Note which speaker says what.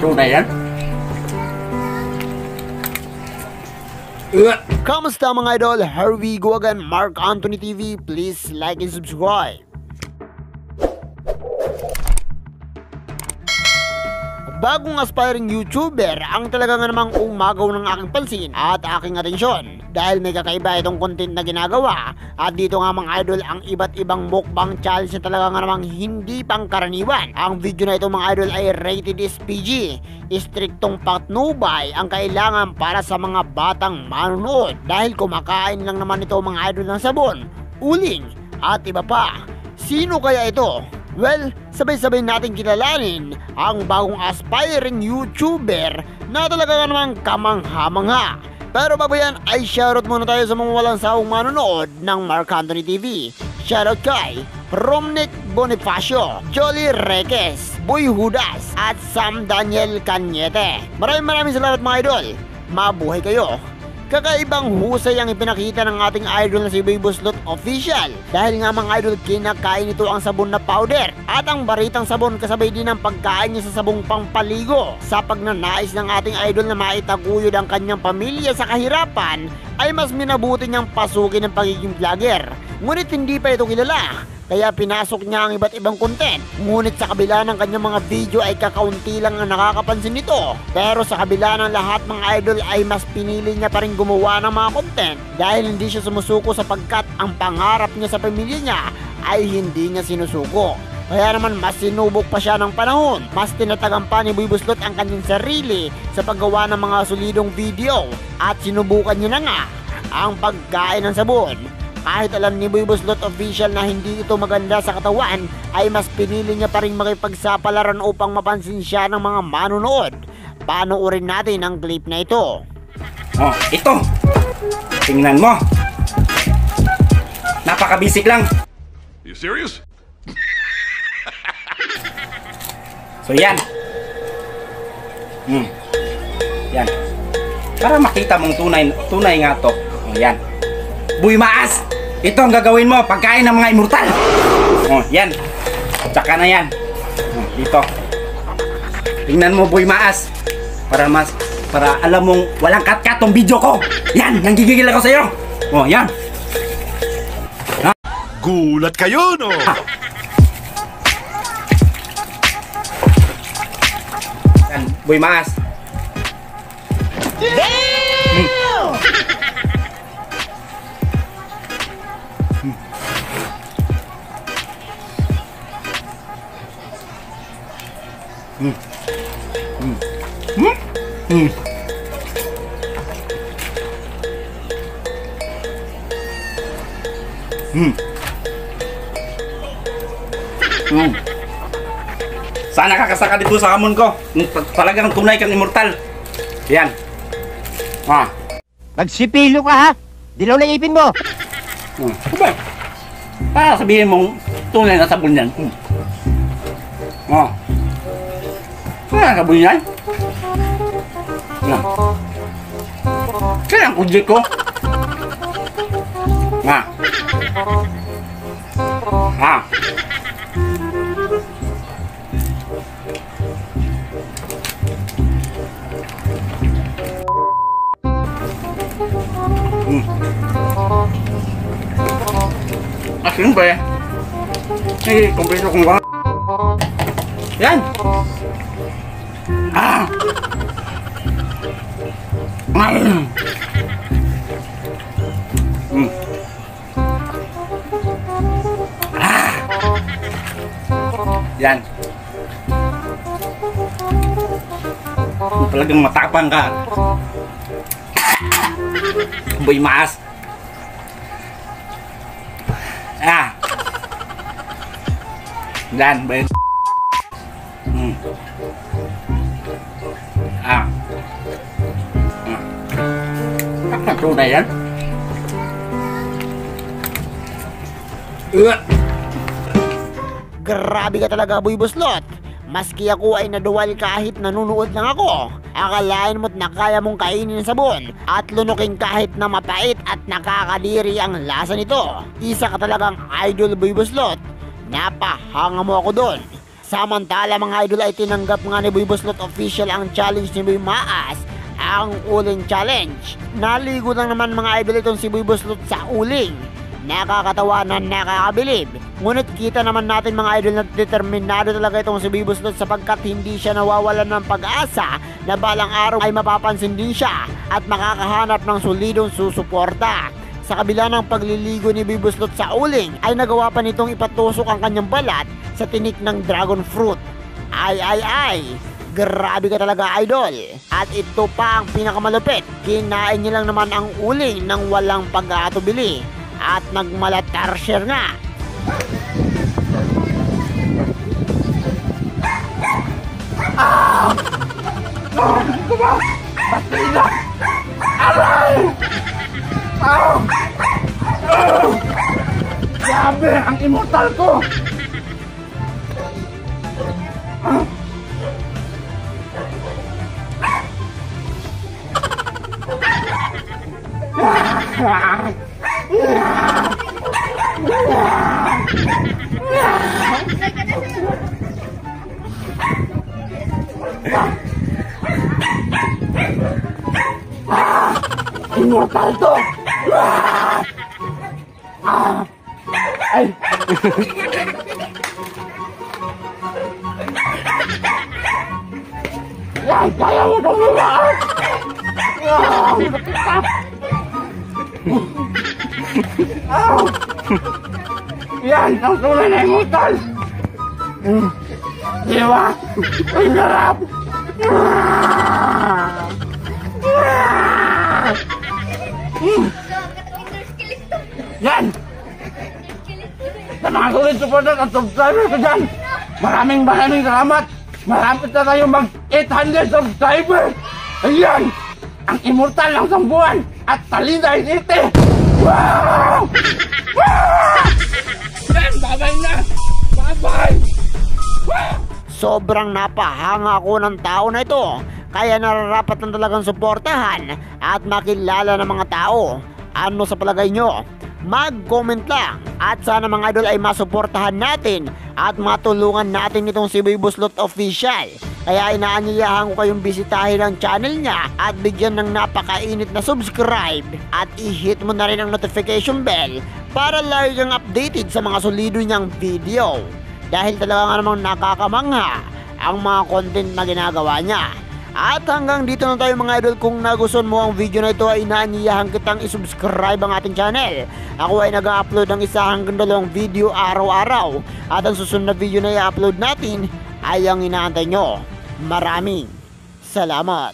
Speaker 1: Tunay yan?
Speaker 2: Kamusta mga idol? Here we go again, Mark Anthony TV. Please like and subscribe. Bagong aspiring YouTuber ang talaga nga namang umagaw ng aking pansin at aking atensyon dahil may kakaiba itong content na ginagawa. At dito nga mga idol, ang iba't ibang mukbang challenge na talaga nga namang hindi pangkaraniwan. Ang video na ito mga idol ay rated SPG. Istriktong patnubay ang kailangan para sa mga batang manonood dahil kumakain lang naman ito mga idol ng sabon, uling at iba pa. Sino kaya ito? Well, sabay-sabay natin kilalanin ang bagong aspiring YouTuber na talaga nga namang kamangha-mangha. Pero bago yan ay shoutout muna tayo sa mga walang sawang manonood ng Mark Anthony TV. Shoutout kay Romnick Bonifacio, Jolly Reques, Boy Hudas at Sam Daniel Cañete. Maraming salamat mga idol. Mabuhay kayo. Kakaibang husay ang ipinakita ng ating idol na si Boy Buslot Official dahil nga mga idol, kinakain ito ang sabon na powder at ang baritang sabon kasabay din ang pagkain niya sa sabong pangpaligo. Sa pagnanais ng ating idol na maitaguyod ang kanyang pamilya sa kahirapan ay mas minabuti niyang pasukin ng pagiging vlogger. Ngunit hindi pa ito kilala, kaya pinasok niya ang iba't ibang content. Ngunit sa kabila ng kanyang mga video ay kakaunti lang ang nakakapansin nito. Pero sa kabila ng lahat mga idol ay mas pinili niya pa rin gumawa ng mga content dahil hindi siya sumusuko sapagkat ang pangarap niya sa pamilya niya ay hindi niya sinusuko. Kaya naman mas sinubok pa siya ng panahon. Mas tinatagan pa ni Boy Buslot ang kanyang sarili sa paggawa ng mga solidong video at sinubukan niya na nga ang pagkain ng sabon. Kahit alam ni Boy Buslot Official na hindi ito maganda sa katawan, ay mas pinili niya pa rin makipagsapalaran upang mapansin siya ng mga manonood. Panoorin natin ang clip na ito.
Speaker 1: Oh, ito! Tingnan mo! Napakabisik lang!
Speaker 3: You serious?
Speaker 1: So yan. Yan. Para makita mong tunay nga to. Oh, yan. Boy Maas! Ito ang gagawin mo, pagkain ng mga immortal. Oh, yan. Tsaka na yan. Oh, dito. Tingnan mo Boy Maas. Para alam mong walang cut-cut tong video ko. Yan, nanggigigil ako sa'yo. Oh, yan. Ha?
Speaker 3: Gulat kayo, no?
Speaker 1: Yan, Boy Maas. Sana kakasaka dito sa hamon ko. Talagang tunay kang immortal. Yan.
Speaker 4: Nagsipilo ka ha? Dilaw na ipin mo.
Speaker 1: Diba? Para sabihin mong tunay na sabon yan. Kaya sabon yan. Kaya ang kudlit ko. Asin ba eh? Kumpleto kong ba? Yan! Yan. Talagang matapang ka. Boy Maas. Yan, Ben. Tunay yan.
Speaker 2: Grabe ka talaga Boy Buslot. Maski ako ay naduwal kahit nanunood lang ako. Akalain mo't na kaya mong kainin ng sabon at lunukin kahit na mapait at nakakadiri ang lasa nito. Isa ka talagang idol Boy Buslot. Napahanga mo ako doon. Samantala mga idol ay tinanggap nga ni Boy Buslot official ang challenge ni Boy Maas, ang uling challenge. Naligo lang naman mga idol itong si Boy Buslot sa uling. Nakakatawa na nakakabilib. Ngunit kita naman natin mga idol na determinado talaga itong si Boy Buslot sapagkat hindi siya nawawalan ng pag-asa na balang araw ay mapapansin din siya at makakahanap ng solidong susuporta. Sa kabila ng pagliligo ni Boy Buslot sa uling ay nagawa pa nitong ipatusok ang kanyang balat sa tinik ng dragon fruit. Ay, grabe ka talaga idol. At ito pa ang pinakamalupit, kinain niya lang naman ang uling nang walang pag-aatubili at nagmalatarsher nga.
Speaker 1: Grabe, ang immortal ko! Immortal to! Ay! Yan! Kaya mo itong lumaan! Yan! Ang tunay na immortal! Di ba? Ang sarap! Yan! Sa mga sulit supporters at subscribers ko dyan, maraming salamat! Malapit na tayo mag 800 subscribers! Ayan! Ang immortal ng Sambuan at Talisay City! Wow! Wow! Yan! Babay na! Babay! Wow!
Speaker 2: Sobrang napahanga ako ng tao na ito, kaya nararapat na talagang suportahan at makilala ng mga tao. Ano sa palagay nyo? Mag-comment lang at sana mga idol ay masuportahan natin at matulungan natin itong si Boy Buslot official. Kaya inaanyayahan ko kayong bisitahin ang channel niya at bigyan ng napakainit na subscribe at i-hit mo na rin ang notification bell para lagi kang updated sa mga solido niyang video. Dahil talaga nga namang nakakamangha ang mga content na ginagawa niya. At hanggang dito na tayo mga idol. Kung nagustuhan mo ang video na ito ay inaanyayahan kitang isubscribe ang ating channel. Ako ay nag-upload ng 1 hanggang 2 video araw-araw. At ang susunod na video na i-upload natin ay ang inaantay nyo. Maraming salamat.